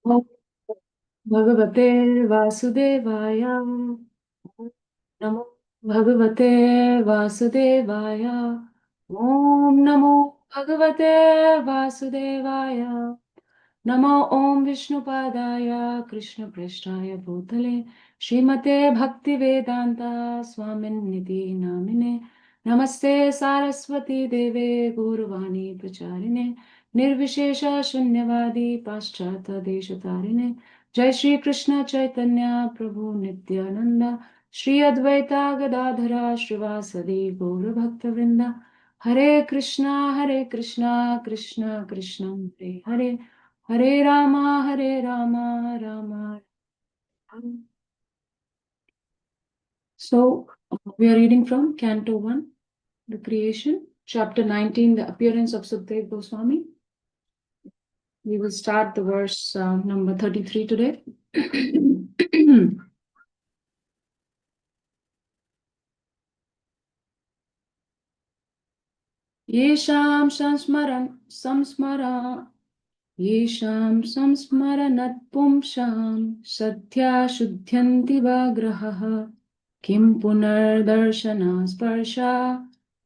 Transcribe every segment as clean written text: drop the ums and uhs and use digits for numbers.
Om Bhagavate Vasudevaya. Namo Bhagavate Vasudevaya. Om Namo Bhagavate Vasudevaya. Namo Om Vishnupadaya Krishna Preshtaya Bhutale Srimate Bhakti Vedanta Swamin Niti Namine Namaste Saraswati Deve Gurvani Pracharine Nirvishesha Shunyavadi Paschata Deshatarine Jai Shri Krishna Chaitanya Prabhu Nityananda Shri Advaita Gadadhara Srivasadi Gaura Bhakta Vrinda Hare Krishna Krishna Krishna Hare Hare Hare Rama, Rama. Rama. So, we are reading from Canto 1, the creation, chapter 19, the appearance of Śukadeva Gosvāmī. We will start the verse number 33 today. Yesham samsmaranat pumsham sadhya shuddhyanti vagraha kim punardarshana sparsha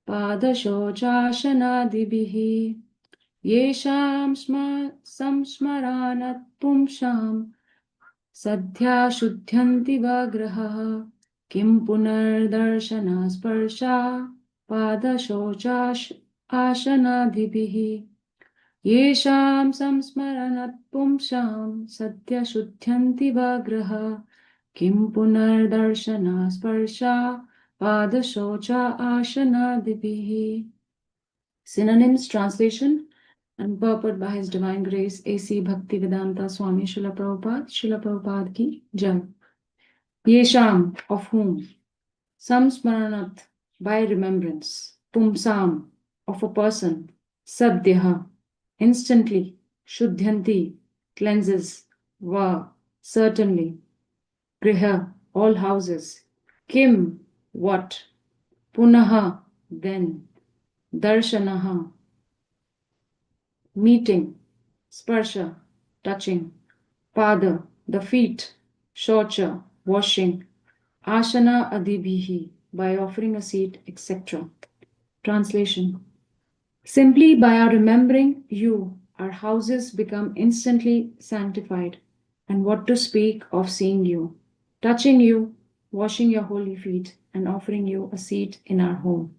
padashochashanadibihi yesham samsmaranat pumsham sadhya shuddhyanti vagraha kim punardarshana sparsha padashochashanadibihi Yesham samsmaranat pumsham satya shuddhyanti vagraha kim punardarshana sparsha padashocha ashana dibihi. Synonyms, translation, and purport by His Divine Grace A.C. Bhaktivedanta Swami Srila Prabhupada ki Jai. Yesham, of whom, samsmaranat, by remembrance, pumsam, of a person, sadhyaha, instantly, shuddhyanti, cleanses, va, certainly, griha, all houses, kim, what, punaha, then, darshanaha, meeting, sparsha, touching, pada, the feet, shocha, washing, ashana adibhihi, by offering a seat, etc. Translation. Simply by our remembering you, our houses become instantly sanctified, and what to speak of seeing you, touching you, washing your holy feet, and offering you a seat in our home.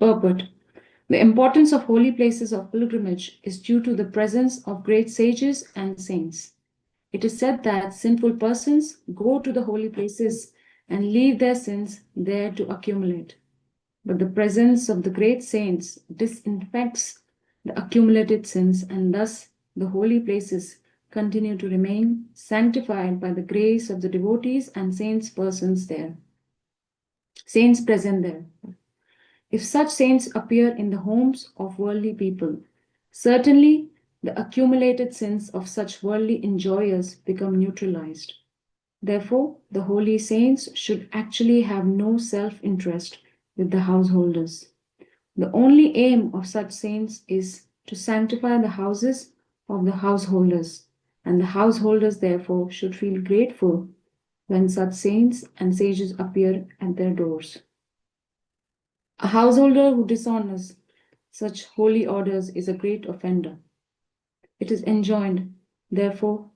Purport. The importance of holy places of pilgrimage is due to the presence of great sages and saints. It is said that sinful persons go to the holy places and leave their sins there to accumulate. But the presence of the great saints disinfects the accumulated sins, and thus the holy places continue to remain sanctified by the grace of the devotees and saints present there. If such saints appear in the homes of worldly people, certainly the accumulated sins of such worldly enjoyers become neutralized. Therefore, the holy saints should actually have no self-interest with the householders. The only aim of such saints is to sanctify the houses of the householders, and the householders therefore should feel grateful when such saints and sages appear at their doors. A householder who dishonors such holy orders is a great offender. It is enjoined, therefore,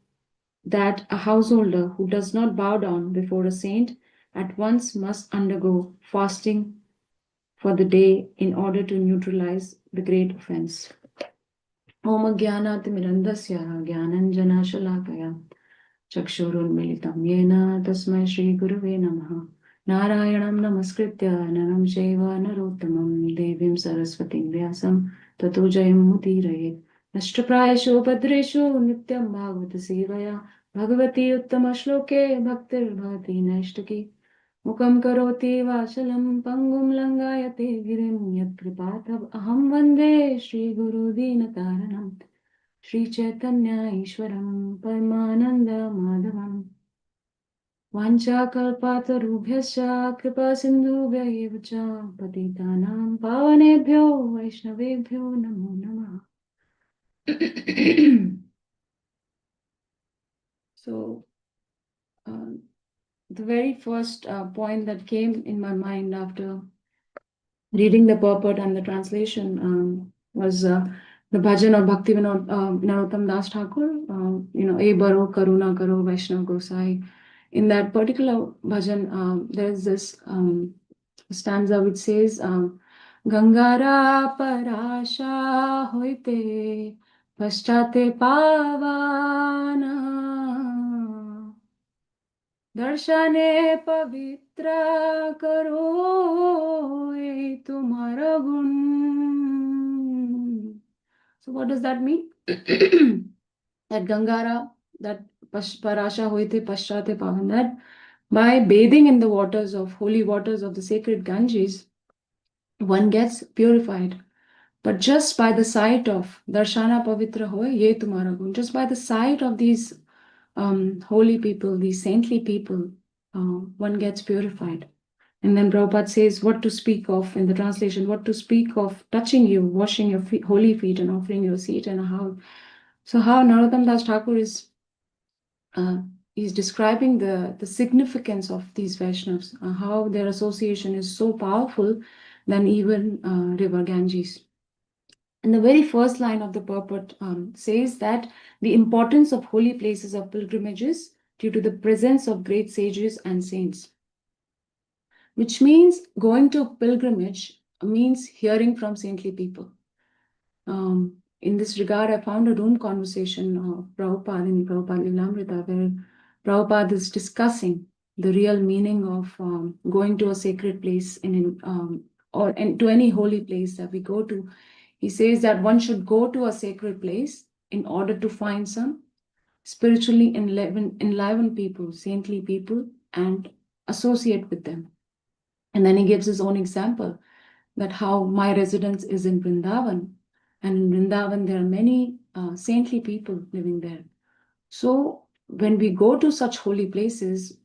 that a householder who does not bow down before a saint at once must undergo fasting for the day in order to neutralize the great offense. Om Jnanaatimirandasya Jnananjana Shalakaya Chakshurunmilitam Yena Tasmai Shri Gurave Namaha Narayanam Namaskritya Naram Shaiva Narottamam Devim Saraswatim Vyasam Tato Jayam Mudirayet Nashtraprayasho Bhadresho Nityam Bhagavata Sevaya Bhagavati Uttama Shloke Bhaktir Bhati Naishtaki Mukam Karoti Vachalam Pangum Langayate Girim Yat Kripatab Aham Vande Shri Guru Dinataranam Shri Chaitanya Ishwaram Paramananda Madhavam Vancha Kalpatarubhyascha Kripa Sindhubhya Evacha Patitanam Pavanebhyo Vaishnavebhyo Namo Namah. So the very first point that came in my mind after reading the purport and the translation was the bhajan of Bhakti Narottam Das Thakur, E Baro Karuna Karo Vaishnav Gosai. In that particular bhajan, there's this stanza which says, Gangara Parasha Hoite Paschate Pavana Darshane Pavitra Karo Ye Tumhara Gun. So what does that mean? That Gangara, that Parasha Hoite Paschate Pavan, that by bathing in the waters of holy waters of the sacred Ganges, one gets purified. But just by the sight of Darshana Pavitra Hoy Ye Tumhara Gun, just by the sight of these holy people, these saintly people, one gets purified. And then Prabhupada says what to speak of in the translation, what to speak of touching you, washing your holy feet and offering your seat, and how. So how Narottam Das Thakur is describing the significance of these Vaishnavas, how their association is so powerful than even river Ganges. And the very first line of the purport says that the importance of holy places of pilgrimages due to the presence of great sages and saints, which means going to pilgrimage means hearing from saintly people. In this regard, I found a room conversation of Prabhupada in Prabhupada Lilamrita, where Prabhupada is discussing the real meaning of going to a sacred place or to any holy place that we go to. He says that one should go to a sacred place in order to find some spiritually enlivened people, saintly people, and associate with them. And then he gives his own example that how my residence is in Vrindavan. And in Vrindavan, there are many saintly people living there. So when we go to such holy places,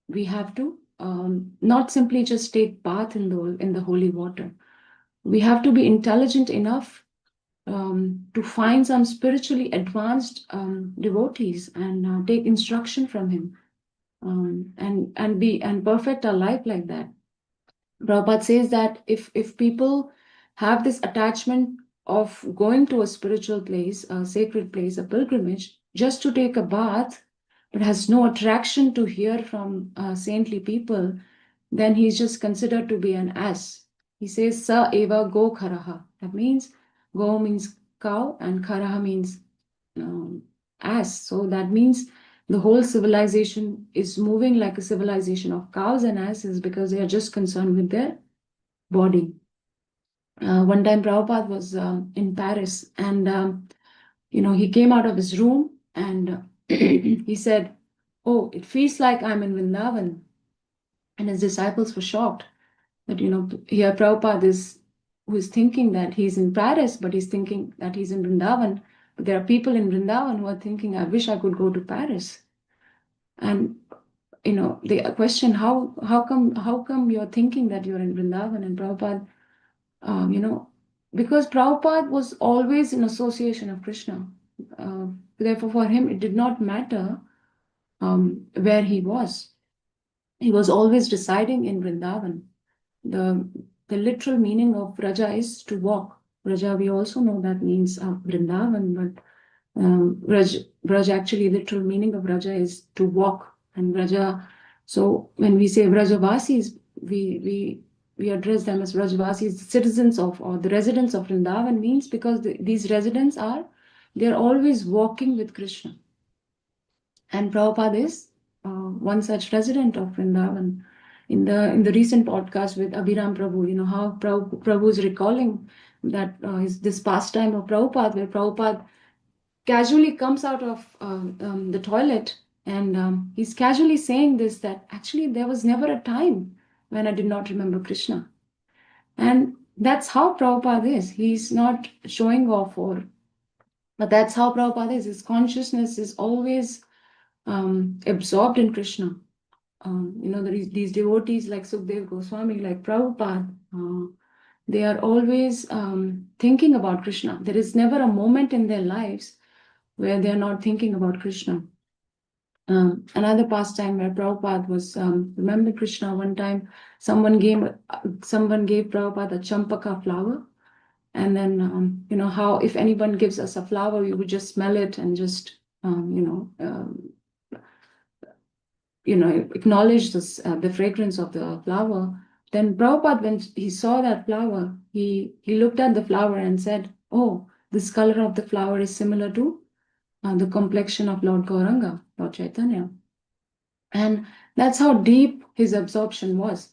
we have to not simply just take bath in the holy water. We have to be intelligent enough to find some spiritually advanced devotees and take instruction from him and perfect our life like that. Prabhupada says that if people have this attachment of going to a spiritual place, a sacred place, a pilgrimage, just to take a bath, but has no attraction to hear from saintly people, then he's just considered to be an ass. He says, Sa eva go kharaha. That means go means cow and kharaha means ass. So that means the whole civilization is moving like a civilization of cows and asses because they are just concerned with their body. One time Prabhupada was in Paris and he came out of his room and he said, oh, it feels like I'm in Vrindavan. And his disciples were shocked that, here Prabhupada who is thinking that he's in Paris, but he's thinking that he's in Vrindavan. But there are people in Vrindavan who are thinking, I wish I could go to Paris. And, they question, how come you're thinking that you're in Vrindavan? And Prabhupada, because Prabhupada was always in association of Krishna. Therefore, for him, it did not matter where he was. He was always residing in Vrindavan. The literal meaning of Vraja is to walk. Vraja, we also know that means Vrindavan, but Vraj actually, literal meaning of Vraja is to walk. And Vraja, so when we say Vrajavasis, we address them as Vrajavasis, citizens of, or the residents of Vrindavan, means because these residents they're always walking with Krishna. And Prabhupada is one such resident of Vrindavan. In the recent podcast with Abhiram Prabhu, how Prabhu is recalling that this pastime of Prabhupada, where Prabhupada casually comes out of the toilet and he's casually saying this, that actually there was never a time when I did not remember Krishna. And that's how Prabhupada is. He's not showing off but that's how Prabhupada is. His consciousness is always absorbed in Krishna. These devotees like Śukadeva Gosvāmī, like Prabhupada, they are always thinking about Krishna. There is never a moment in their lives where they are not thinking about Krishna. Another pastime where Prabhupada was, remember Krishna, one time someone gave Prabhupada a champaka flower. And then, how if anyone gives us a flower, we would just smell it and just, acknowledge this, the fragrance of the flower. Then Prabhupada, when he saw that flower, he looked at the flower and said, oh, this color of the flower is similar to the complexion of Lord Gauranga, Lord Chaitanya. And that's how deep his absorption was.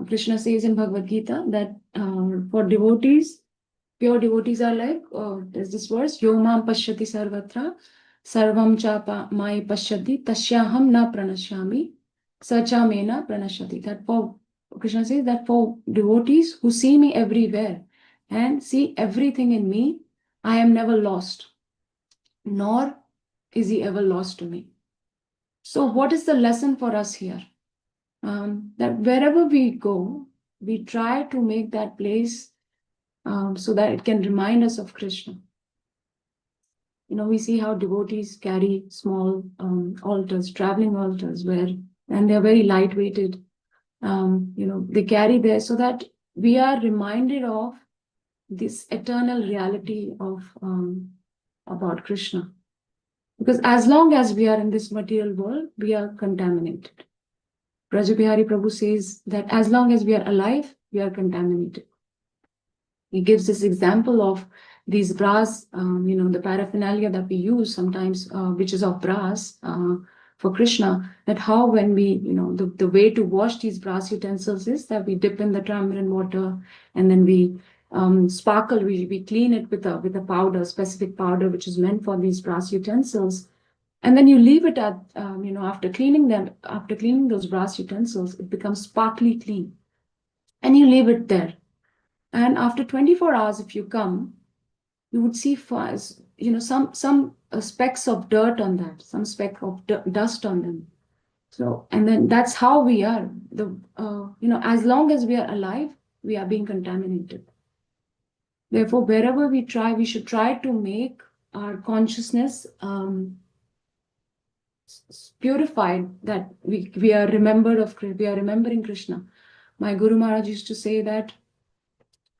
Krishna says in Bhagavad Gita that for devotees, pure devotees are like, there's this verse, Yomam pashyati sarvatra, sarvam cha mai pashyati, tasyaham na pranashyami, sacha mena pranashyati. That for Krishna says that for devotees who see me everywhere and see everything in me, I am never lost, nor is he ever lost to me. So what is the lesson for us here? That wherever we go, we try to make that place so that it can remind us of Krishna. We see how devotees carry small altars, traveling altars, and they're very lightweighted. They carry there so that we are reminded of this eternal reality of about Krishna. Because as long as we are in this material world, we are contaminated. Brajabihari Prabhu says that as long as we are alive, we are contaminated. He gives this example of these brass, the paraphernalia that we use sometimes, which is of brass for Krishna, that how when we, the way to wash these brass utensils is that we dip in the tamarind water and then we sparkle, we clean it with a powder, specific powder, which is meant for these brass utensils. And then you leave it at, after cleaning those brass utensils, it becomes sparkly clean. And you leave it there. And after 24 hours, if you come, you would see some specks of dirt on that, some speck of dust on them. So, and then that's how we are. As long as we are alive, we are being contaminated. Therefore, wherever we try, we should try to make our consciousness purified, that we are remembering Krishna. My Guru Maharaj used to say that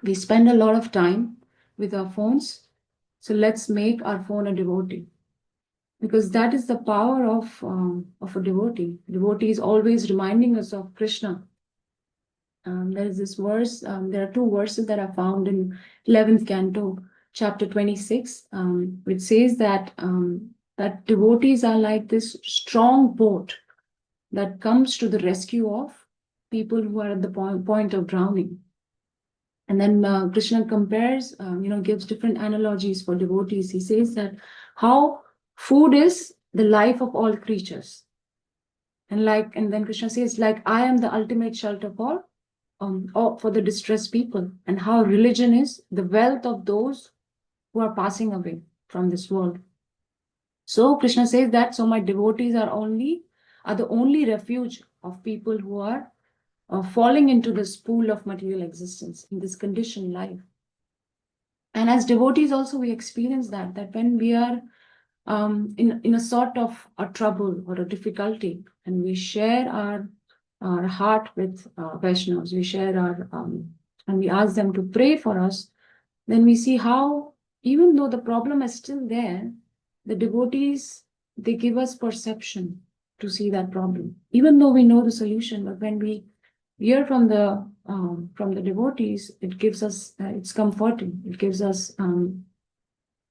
we spend a lot of time with our phones, so let's make our phone a devotee, because that is the power of a devotee. Devotee is always reminding us of Krishna. There is this verse. There are two verses that are found in 11th Canto, chapter 26, which says that that devotees are like this strong boat that comes to the rescue of people who are at the point of drowning. And then Krishna compares, gives different analogies for devotees. He says that how food is the life of all creatures. And then Krishna says, like, I am the ultimate shelter for the distressed people. And how religion is the wealth of those who are passing away from this world. So Krishna says that, so my devotees are the only refuge of people who are falling into this pool of material existence, in this conditioned life. And as devotees also, we experience that when we are in a sort of a trouble or a difficulty, and we share our heart with Vaishnavas, we share and we ask them to pray for us, then we see how, even though the problem is still there, the devotees, they give us perception to see that problem, even though we know the solution. But when we hear from the devotees, it gives us, it's comforting. It gives us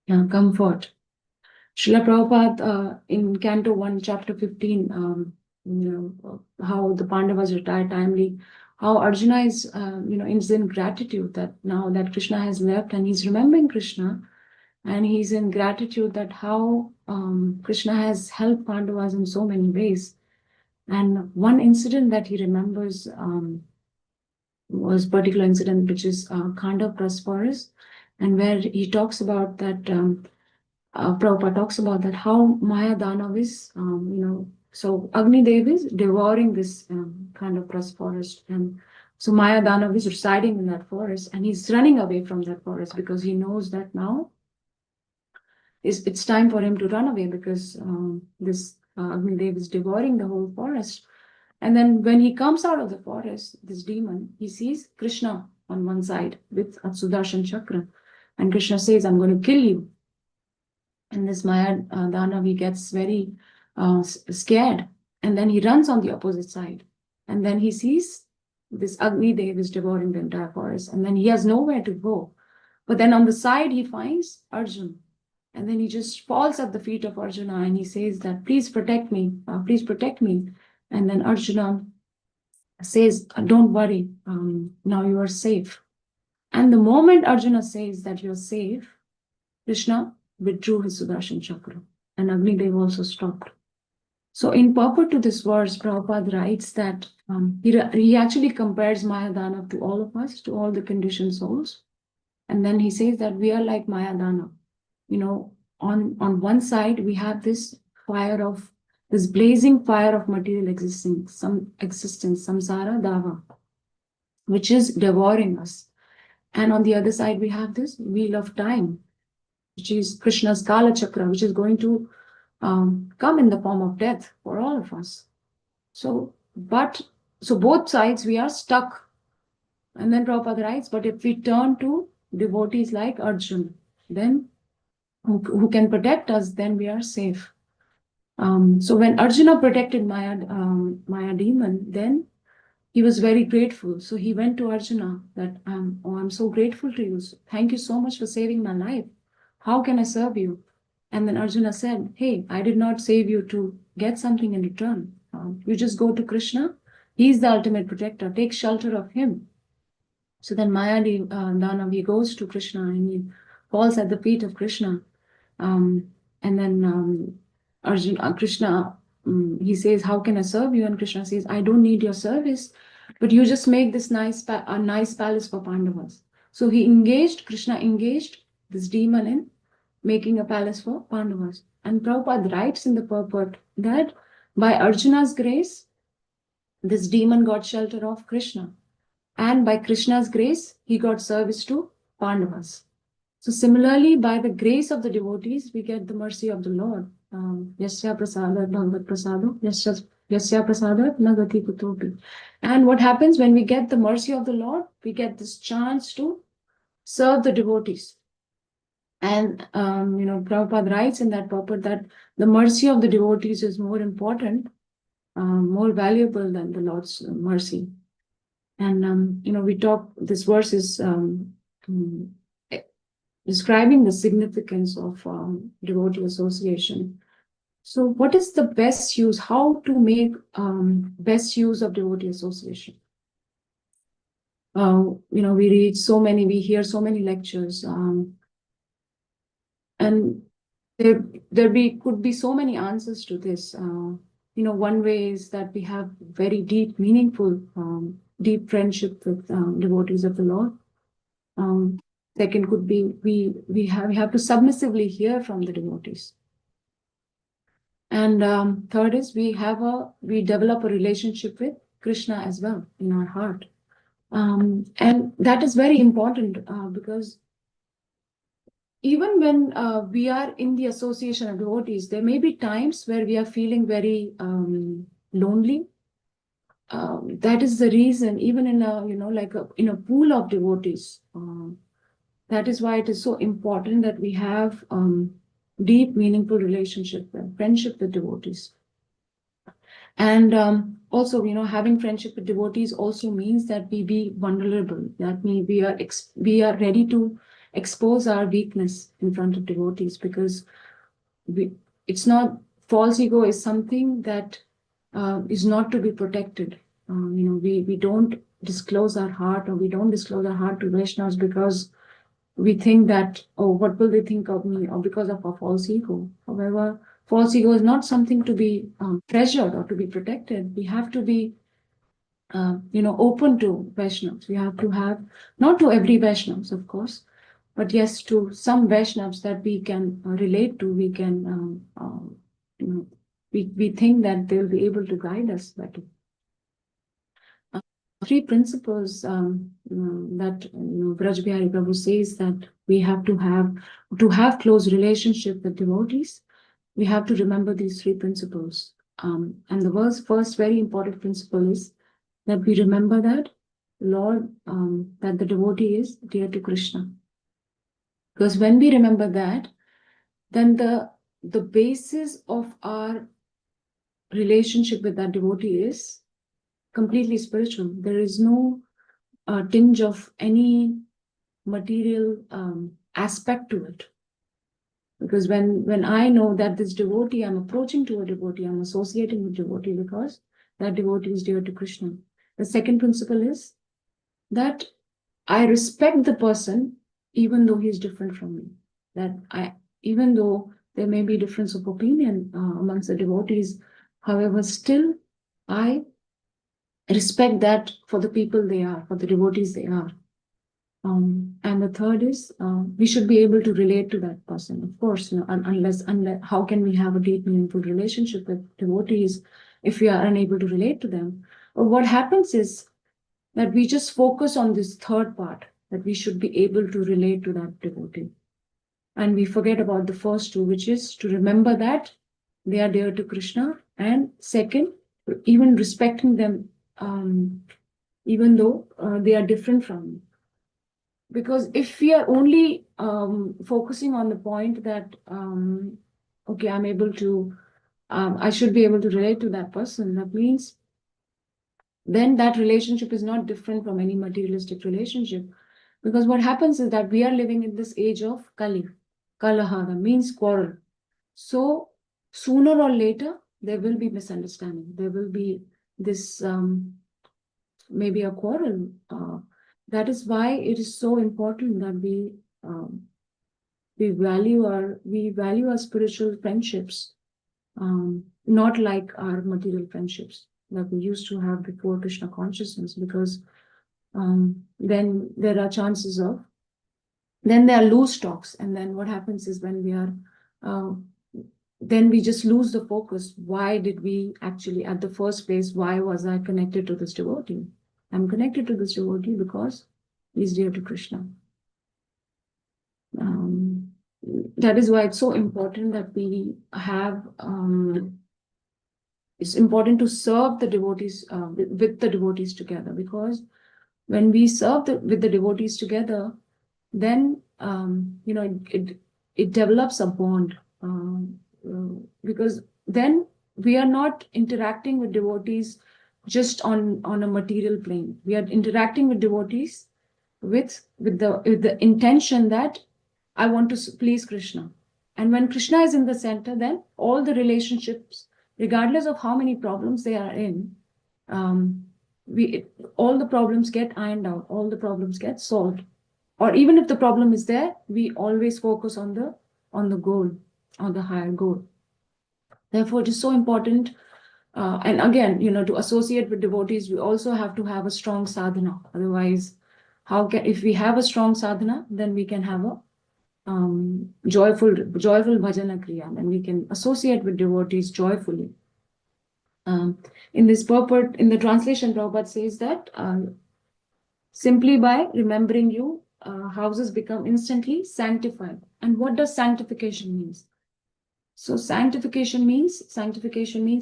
comfort. Srila Prabhupada in Canto 1, chapter 15, how the Pandavas retired timely, how Arjuna is, is in gratitude that now that Krishna has left and he's remembering Krishna, and he's in gratitude that how Krishna has helped Pandavas in so many ways. And one incident that he remembers was a particular incident, which is Canto forest, and where he talks about that, Prabhupada talks about that, how Maya Danav is, so Agni Dev is devouring this Canto forest. And so Maya Danav is residing in that forest, and he's running away from that forest because he knows that now it's time for him to run away, because this Agnidev is devouring the whole forest. And then when he comes out of the forest, this demon, he sees Krishna on one side with a Sudarshan Chakra. And Krishna says, I'm going to kill you. And this Maya Danav, he gets very scared. And then he runs on the opposite side. And then he sees this Agnidev is devouring the entire forest. And then he has nowhere to go. But then on the side, he finds Arjuna. And then he just falls at the feet of Arjuna and he says that, please protect me, please protect me. And then Arjuna says, don't worry, now you are safe. And the moment Arjuna says that you're safe, Krishna withdrew his Sudarshan Chakra and Agnidev also stopped. So in purport to this verse, Prabhupada writes that he actually compares Maya Danav to all of us, to all the conditioned souls. And then he says that we are like Maya Danav. You know, on one side, we have this fire of, this blazing fire of material existence, samsara dava, which is devouring us. And on the other side, we have this wheel of time, which is Krishna's Kala Chakra, which is going to come in the form of death for all of us. So both sides, we are stuck. And then Prabhupada writes, but if we turn to devotees like Arjuna, then who can protect us, then we are safe. So when Arjuna protected Maya demon, then he was very grateful. So he went to Arjuna that, I'm so grateful to you. Thank you so much for saving my life. How can I serve you? And then Arjuna said, hey, I did not save you to get something in return. You just go to Krishna. He's the ultimate protector. Take shelter of him. So then Maya Danav, he goes to Krishna and he falls at the feet of Krishna. And then Krishna, he says, how can I serve you? And Krishna says, I don't need your service, but you just make this nice palace for Pandavas. So Krishna engaged this demon in making a palace for Pandavas. And Prabhupada writes in the purport that by Arjuna's grace, this demon got shelter of Krishna. And by Krishna's grace, he got service to Pandavas. So similarly, by the grace of the devotees, we get the mercy of the Lord. Yasya prasadat bhagavat prasado, yasya prasadat nagati kutopi. And what happens when we get the mercy of the Lord? We get this chance to serve the devotees. And, Prabhupada writes in that purport that the mercy of the devotees is more important, more valuable than the Lord's mercy. And, this verse is describing the significance of devotee association. So what is the best use? How to make best use of devotee association? We hear so many lectures, and there could be so many answers to this. One way is that we have very deep, meaningful, deep friendship with devotees of the Lord. Second could be we have to submissively hear from the devotees. And third is we develop a relationship with Krishna as well in our heart. And that is very important because even when we are in the association of devotees, there may be times where we are feeling very lonely. That is the reason, even in in a pool of devotees, that is why it is so important that we have deep, meaningful relationship and friendship with devotees. And also, having friendship with devotees also means that we be vulnerable. That means we are ready to expose our weakness in front of devotees, because it's not, false ego is something that is not to be protected. We don't disclose our heart, or we don't disclose our heart to Vaishnavas because we think that, oh, what will they think of me, or because of our false ego. However, false ego is not something to be treasured or to be protected. We have to be open to Vaishnavas. We have to have, not to every Vaishnavas, of course, but yes, to some Vaishnavas that we can relate to. We can, we think that they'll be able to guide us better. Three principles that Braj Bihari Prabhu says that we have to have close relationship with devotees. We have to remember these three principles. And the first very important principle is that we remember that Lord, that the devotee is dear to Krishna. Because when we remember that, then the basis of our relationship with that devotee is completely spiritual. There is no tinge of any material aspect to it. Because when I know that this devotee, I'm approaching to a devotee, I'm associating with devotee because that devotee is dear to Krishna. The second principle is that I respect the person even though he is different from me. Even though there may be difference of opinion amongst the devotees, however, still I respect that for the people they are, for the devotees they are. And the third is we should be able to relate to that person. Of course, unless how can we have a deep, meaningful relationship with devotees if we are unable to relate to them? But what happens is that we just focus on this third part, that we should be able to relate to that devotee. And we forget about the first two, which is to remember that they are dear to Krishna. And second, even respecting them, even though they are different from me. Because if we are only focusing on the point that, okay, I'm able to, I should be able to relate to that person, that means then that relationship is not different from any materialistic relationship. Because what happens is that we are living in this age of Kali. Kalaha, that means quarrel. So sooner or later, there will be misunderstanding. There will be this, maybe a quarrel. That is why it is so important that we value our spiritual friendships, not like our material friendships that we used to have before Krishna consciousness, because then there are chances of, then there are loose talks, and then what happens is when we are, then we just lose the focus. Why did we actually, at the first place, why was I connected to this devotee? I'm connected to this devotee because he's dear to Krishna. That is why it's so important that we have, it's important to serve the devotees with the devotees together, because when we serve with the devotees together, then it develops a bond, because then we are not interacting with devotees just on a material plane. We are interacting with devotees with the intention that I want to please Krishna. And when Krishna is in the center, then all the relationships, regardless of how many problems they are in, all the problems get ironed out, all the problems get solved. Or even if the problem is there, we always focus on the goal, on the higher goal. Therefore, it is so important. And again, to associate with devotees, we also have to have a strong sadhana. Otherwise, if we have a strong sadhana, then we can have a joyful bhajana kriya, and we can associate with devotees joyfully. In this purport, in the translation, Prabhupada says that simply by remembering you, houses become instantly sanctified. And what does sanctification mean? So sanctification means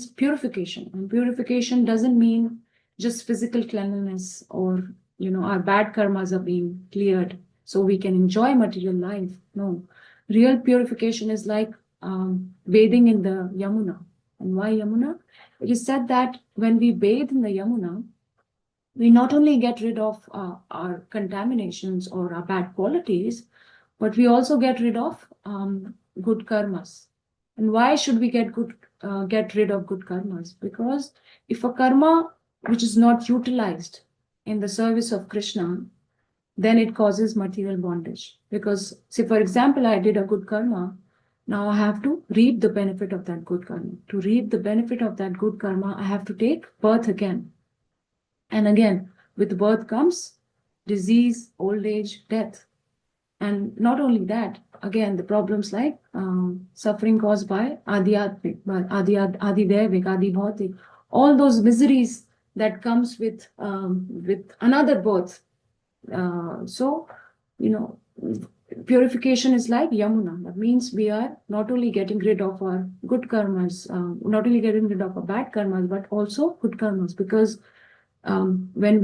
purification. And purification doesn't mean just physical cleanliness, or our bad karmas are being cleared so we can enjoy material life. No, real purification is like bathing in the Yamuna. And why Yamuna? It is said that when we bathe in the Yamuna, we not only get rid of our contaminations or our bad qualities, but we also get rid of good karmas. And why should we get rid of good karmas? Because if a karma which is not utilized in the service of Krishna, then it causes material bondage. Because, say, for example, I did a good karma. Now I have to reap the benefit of that good karma. To reap the benefit of that good karma, I have to take birth again. And again, with birth comes disease, old age, death. And not only that, again, the problems like suffering caused by adhyatmik, adidevik, adibhautik, all those miseries that comes with another birth. So, purification is like Yamuna. That means we are not only getting rid of our good karmas, not only getting rid of our bad karmas, but also good karmas. Because when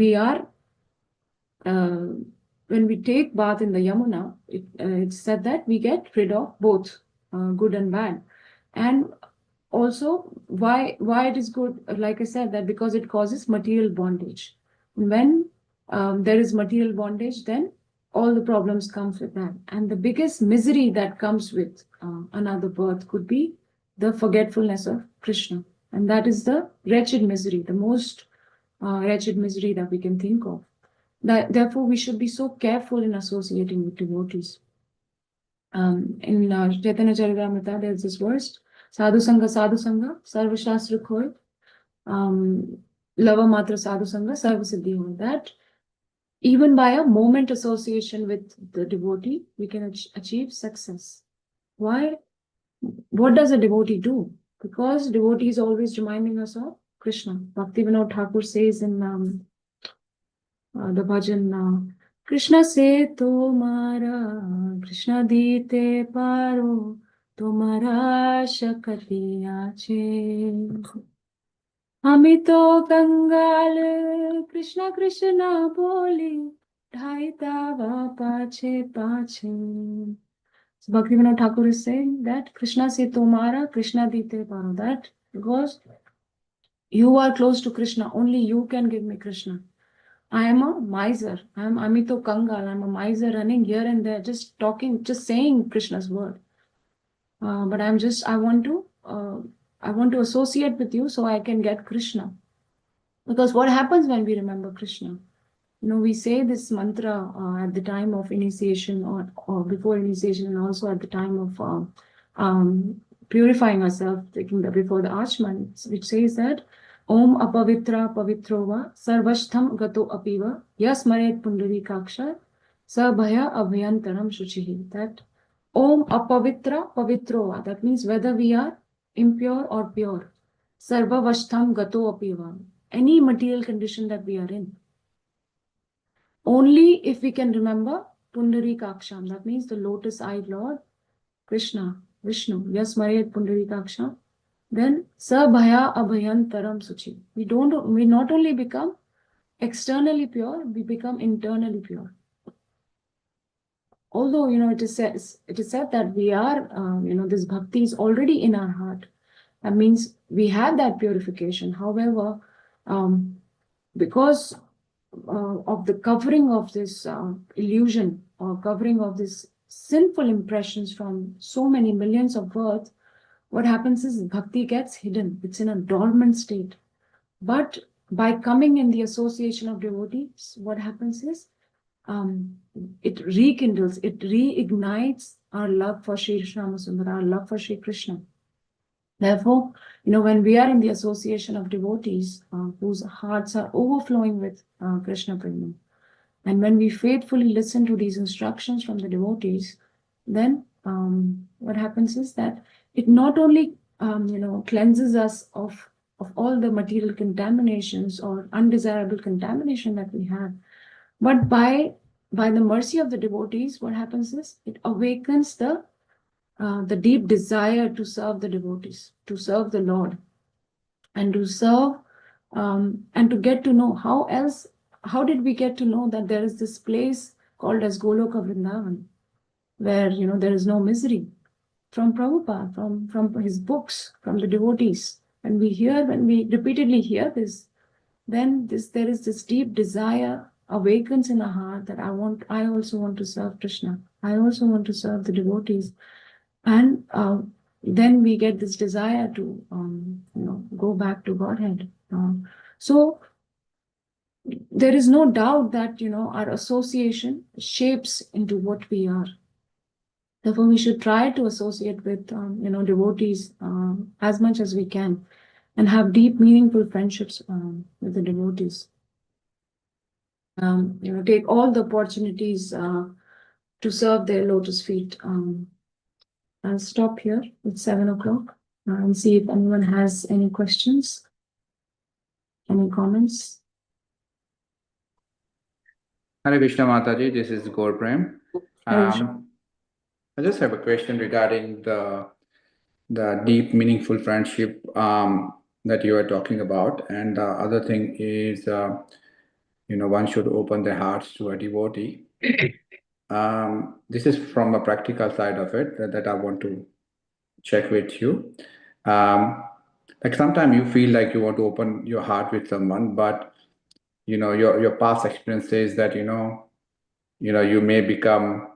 we take bath in the Yamuna, it's said that we get rid of both good and bad. And also, why it is good, like I said, that because it causes material bondage. When there is material bondage, then all the problems comes with that. And the biggest misery that comes with another birth could be the forgetfulness of Krishna. And that is the wretched misery, the most wretched misery that we can think of. Therefore, we should be so careful in associating with devotees. In Chaitanya Charitamrita, there's this verse, Sadhu Sangha, Sarva Shastra Khoi, Lava Matra Sadhu Sangha, Sarva Siddhi Hoy. That even by a moment association with the devotee, we can achieve success. Why? What does a devotee do? Because devotee is always reminding us of Krishna. Bhaktivinoda Thakur says in the bhajan, Krishna se tomara, Krishna dite paro, tomara shakati ache. Hami to kangal, Krishna Krishna boli, dhai tava pache pache. So Bhaktivinoda Thakur is saying that Krishna se tomara, Krishna dite paro. That because you are close to Krishna, only you can give me Krishna. I am a miser. I am Amito Kangal. I am a miser running here and there, just talking, just saying Krishna's word. But I want to associate with you so I can get Krishna. Because what happens when we remember Krishna? We say this mantra at the time of initiation or before initiation, and also at the time of purifying ourselves, taking before the Achman, which says that Om apavitra pavitrova sarvashtham gato apiva yasmaret pundarikaksha sabhaya abhyantaram shuchihi. That Om apavitra pavitrova, that means whether we are impure or pure, sarvavashtham gato apiva, any material condition that we are in, only if we can remember pundarikaksham, that means the lotus-eyed Lord Krishna, Vishnu, yasmaret pundarikaksha, then sabhaya abhayantaram suchi. We not only become externally pure, we become internally pure. Although it is said that we are this bhakti is already in our heart. That means we have that purification. However, because of the covering of this illusion or covering of this sinful impressions from so many millions of births, what happens is bhakti gets hidden. It's in a dormant state. But by coming in the association of devotees, what happens is it rekindles, it reignites our love for Sri Sundara, our love for Sri Krishna. Therefore, when we are in the association of devotees whose hearts are overflowing with Krishna Prema, and when we faithfully listen to these instructions from the devotees, then what happens is that it not only cleanses us of all the material contaminations or undesirable contamination that we have, but by the mercy of the devotees, what happens is it awakens the deep desire to serve the devotees, to serve the Lord, and to serve and to get to know how did we get to know that there is this place called as Goloka Vrindavan, where there is no misery. From Prabhupada, from his books, from the devotees. When we repeatedly hear this, then there is this deep desire awakens in our heart that I also want to serve Krishna. I also want to serve the devotees. And then we get this desire to go back to Godhead. So there is no doubt that our association shapes into what we are. Therefore, we should try to associate with devotees as much as we can, and have deep, meaningful friendships with the devotees. Take all the opportunities to serve their lotus feet. I'll stop here. It's 7 o'clock and see if anyone has any questions, any comments. Hare Krishna Mataji, this is Gaur Prem. I just have a question regarding the deep, meaningful friendship that you are talking about, and the other thing is, one should open their hearts to a devotee. This is from a practical side of it that I want to check with you. Like sometimes you feel like you want to open your heart with someone, but your past experience says that you may become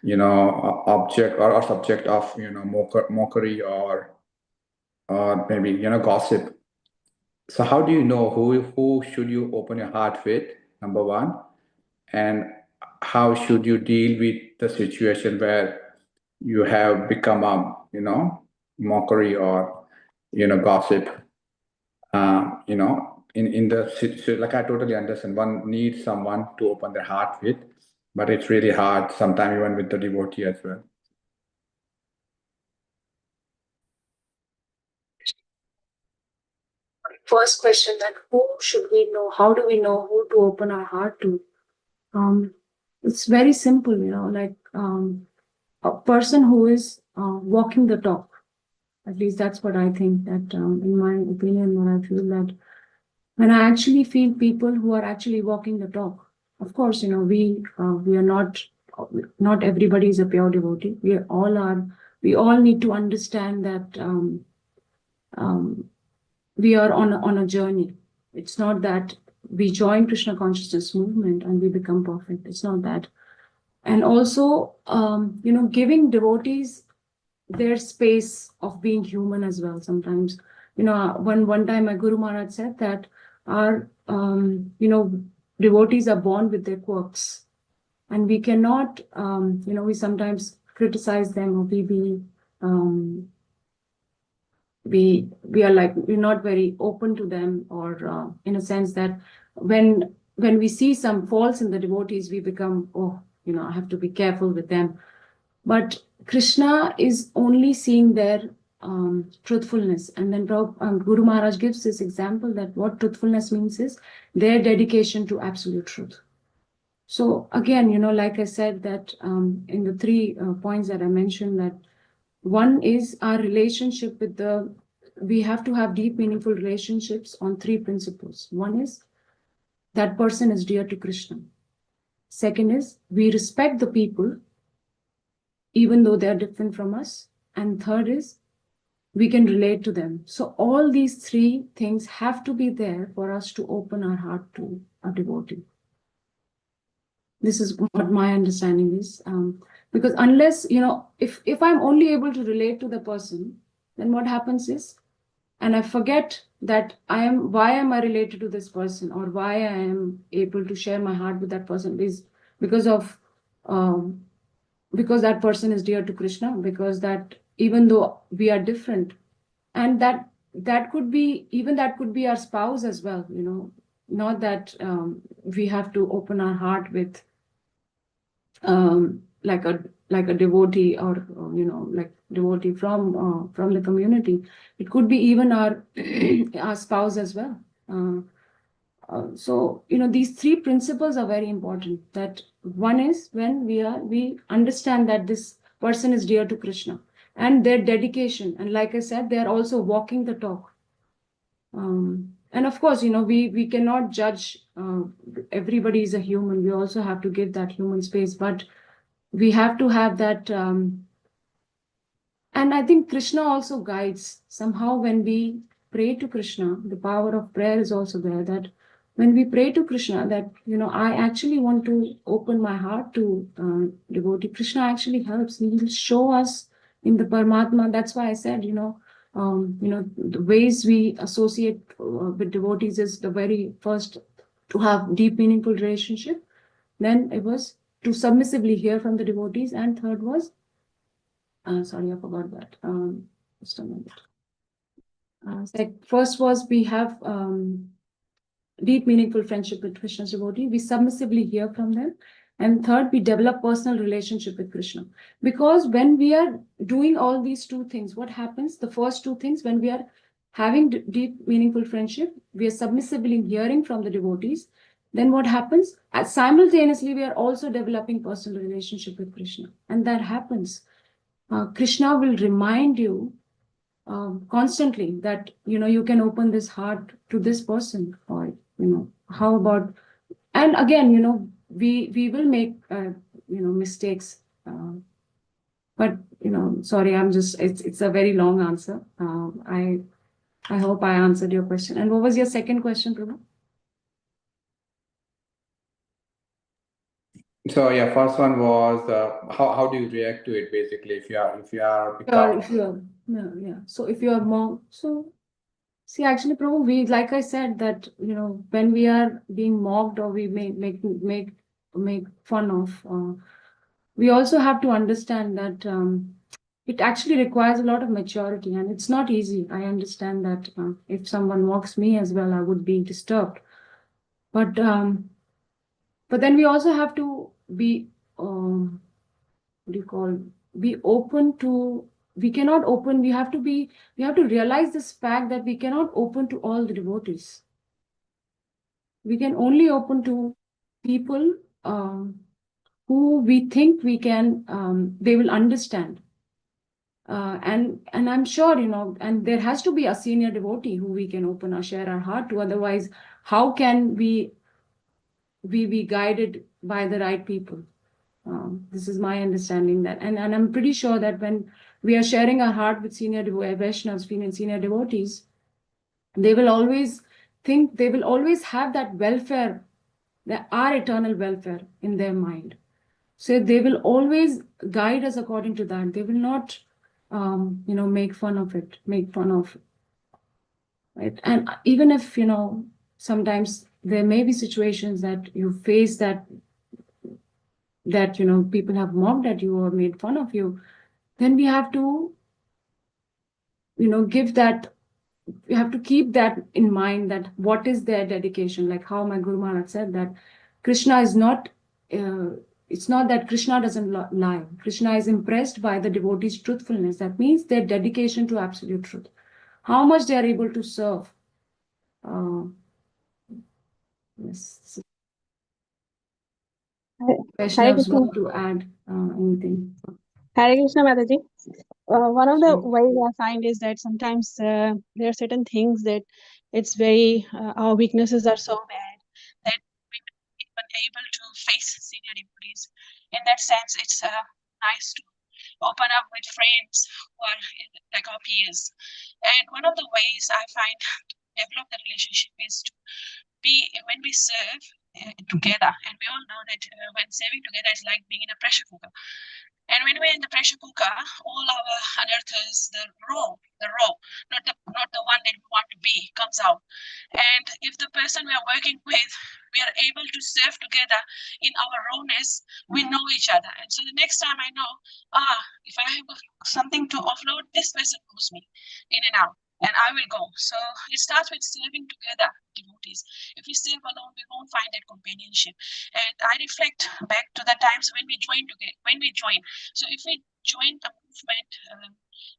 object or subject of mockery or maybe gossip. So how do you know who should you open your heart with, number one, and how should you deal with the situation where you have become a mockery or gossip, in the like, I totally understand one needs someone to open their heart with, but it's really hard sometimes even with the devotee as well. First question, that who should we know? How do we know who to open our heart to? It's very simple, like a person who is walking the talk. At least that's what I think, that in my opinion, when I feel that when I actually feel people who are actually walking the talk, of course, we are not everybody is a pure devotee. We all need to understand that we are on a journey. It's not that we join Krishna consciousness movement and we become perfect. It's not that. And also, giving devotees their space of being human as well. Sometimes, one time my Guru Maharaj said that our, devotees are born with their quirks, and we cannot, we sometimes criticize them, or we are like, we're not very open to them, or in a sense that when we see some faults in the devotees, we become, I have to be careful with them. But Krishna is only seeing their truthfulness. And then Guru Maharaj gives this example that what truthfulness means is their dedication to absolute truth. So again, like I said, that in the three points that I mentioned, that one is our relationship with we have to have deep, meaningful relationships on three principles. One is that person is dear to Krishna. Second is we respect the people, even though they are different from us. And third is we can relate to them. So all these three things have to be there for us to open our heart to a devotee. This is what my understanding is. Because unless, if I'm only able to relate to the person, then what happens is, and I forget that why am I related to this person, or why I am able to share my heart with that person, is because that person is dear to Krishna, because that even though we are different, and that could be our spouse as well, not that we have to open our heart with like a devotee, or like devotee from the community. It could be even our our spouse as well. So these three principles are very important. That one is when we understand that this person is dear to Krishna, and their dedication, and like I said, they are also walking the talk. And of course, we cannot judge. Everybody is a human. We also have to give that human space, but we have to have that. And I think Krishna also guides somehow when we pray to Krishna. The power of prayer is also there. That when we pray to Krishna, that I actually want to open my heart to devotee. Krishna actually helps. He will show us in the Paramatma. That's why I said, the ways we associate with devotees is the very first to have deep, meaningful relationship. Then it was to submissively hear from the devotees, and third was, sorry, I forgot that. Just a minute. First was we have deep, meaningful friendship with Krishna's devotee. We submissively hear from them. And third, we develop personal relationship with Krishna. Because when we are doing all these two things, what happens? The first two things, when we are having deep, meaningful friendship, we are submissively hearing from the devotees. Then what happens? Simultaneously, we are also developing personal relationship with Krishna. And that happens Krishna will remind you constantly that, you can open this heart to this person, or, how about, and again, we will make, mistakes. But, sorry, it's a very long answer. I hope I answered your question. And what was your second question, Prabhu? So yeah, first one was how do you react to it basically if you are Or if you are, yeah. So if you are more, so see, actually, Prabhu, like I said, that, when we are being mocked or we make fun of, we also have to understand that it actually requires a lot of maturity, and it's not easy. I understand that if someone mocks me as well, I would be disturbed. But then we also have to be, what do you call, be open to. We cannot open. We have to realize this fact that we cannot open to all the devotees. We can only open to people who we think we can, they will understand. And I'm sure, and there has to be a senior devotee who we can open or share our heart to. Otherwise, how can we be guided by the right people? This is my understanding that, and I'm pretty sure that when we are sharing our heart with senior Vaishnavas, senior devotees, they will always have that welfare, our eternal welfare in their mind. So they will always guide us according to that. They will not, make fun of it. Right? And even if, sometimes there may be situations that you face that people have mocked at you or made fun of you, then we have to, give that. We have to keep that in mind, that what is their dedication, like how my Guru Maharaj said that Krishna is not, it's not that Krishna doesn't lie. Krishna is impressed by the devotees' truthfulness. That means their dedication to absolute truth. How much they are able to serve. Yes. Vaishnavas want to add anything? Hare Krishna, Mataji. One of the ways I find is that sometimes there are certain things that it's very, our weaknesses are so bad that we are able to face senior devotees. In that sense, it's nice to open up with friends who are like our peers. And one of the ways I find to develop the relationship is to be, when we serve together, and we all know that when serving together is like being in a pressure cooker. And when we're in the pressure cooker, all our anarthas, the raw, not the one that we want to be, comes out. And if the person we are working with, we are able to serve together in our rawness, we know each other. And so the next time I know, if I have something to offload, this person knows me in and out, and I will go. So it starts with serving together, devotees. If we serve alone, we won't find that companionship. And I reflect back to the times when we join together, So if we join a movement,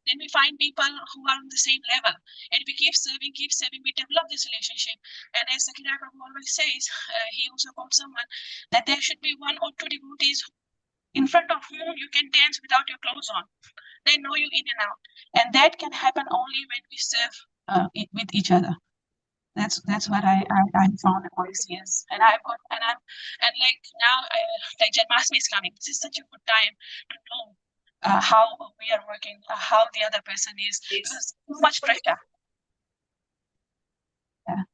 then we find people who are on the same level, and we keep serving, we develop this relationship. And as Sakina Prabhu always says, he also quotes someone that there should be one or two devotees in front of whom you can dance without your clothes on. They know you in and out, and that can happen only when we serve with each other. That's what I found all these years, and like now, like Janmashtami is coming. This is such a good time to know how we are working, how the other person is. There's too much pressure. Yeah.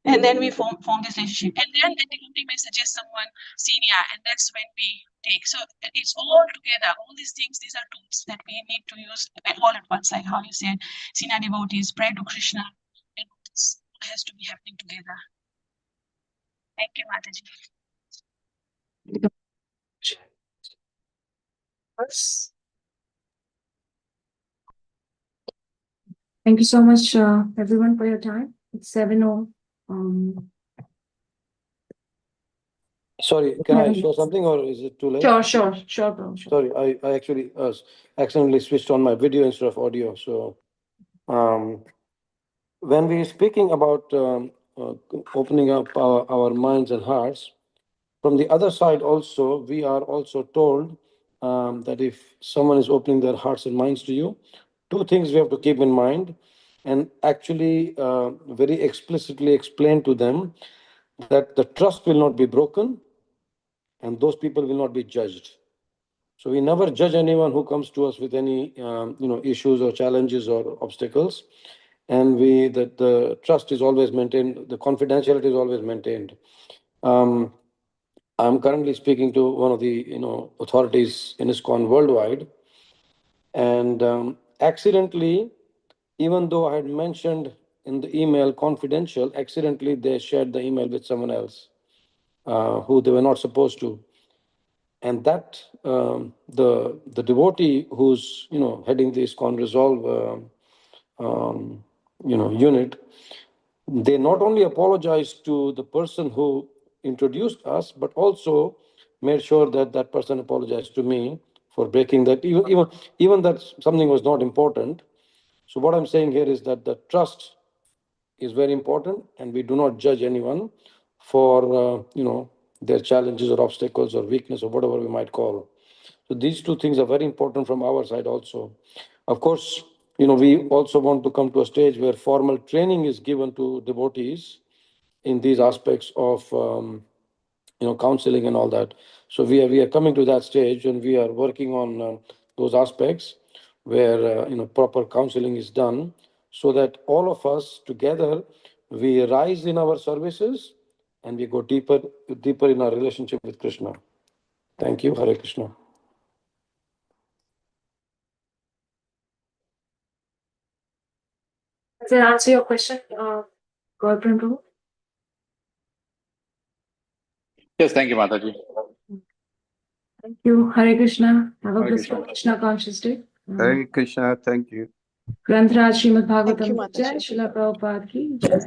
And then we form this relationship, and then the company may suggest someone senior, and that's when we take. So it's all together. All these things, these are tools that we need to use all at once, like how you said, senior devotees, pray to Krishna, and this has to be happening together. Thank you, Mataji. Thank you so much, everyone, for your time. It's 7:00. Sorry, can I show something, or is it too late? Sure, bro. Sure. Sorry, I actually accidentally switched on my video instead of audio. So, when we're speaking about opening up our minds and hearts, from the other side also, we are also told that if someone is opening their hearts and minds to you, two things we have to keep in mind and actually very explicitly explain to them that the trust will not be broken and those people will not be judged. So we never judge anyone who comes to us with any issues or challenges or obstacles, and that the trust is always maintained, the confidentiality is always maintained. I'm currently speaking to one of the authorities in ISKCON worldwide, and accidentally, even though I had mentioned in the email confidential, accidentally they shared the email with someone else who they were not supposed to. And that the devotee who's heading the ISKCON Resolve unit, they not only apologized to the person who introduced us, but also made sure that that person apologized to me for breaking that, even that something was not important. So what I'm saying here is that the trust is very important, and we do not judge anyone for their challenges or obstacles or weakness or whatever we might call. So these two things are very important from our side also. Of course, we also want to come to a stage where formal training is given to devotees in these aspects of counseling and all that. So we are coming to that stage, and we are working on those aspects where proper counseling is done, so that all of us together we rise in our services and we go deeper in our relationship with Krishna. Thank you. Hare Krishna. Does that answer your question, Gaurav Prabhu? Yes, thank you, Mataji. Thank you. Hare Krishna. Have a Hare blissful Krishna. Krishna conscious day. Hare Krishna, thank you. Granth Srimad Thank you, Bhagavatam ki Jai, Mataji. Srila Prabhupada ki Jai.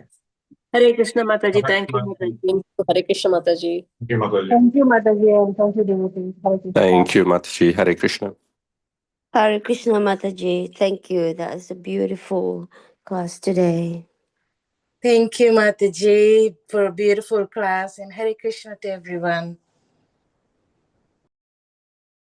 Hare Krishna Mataji, thank you Mataji. Hare Krishna Mataji. Thank you, Mataji, and thank you, devotees. Hare Krishna. Thank you, Mataji. Hare Krishna. Hare Krishna Mataji, thank you. That was a beautiful class today. Thank you Mataji for a beautiful class, and Hare Krishna to everyone.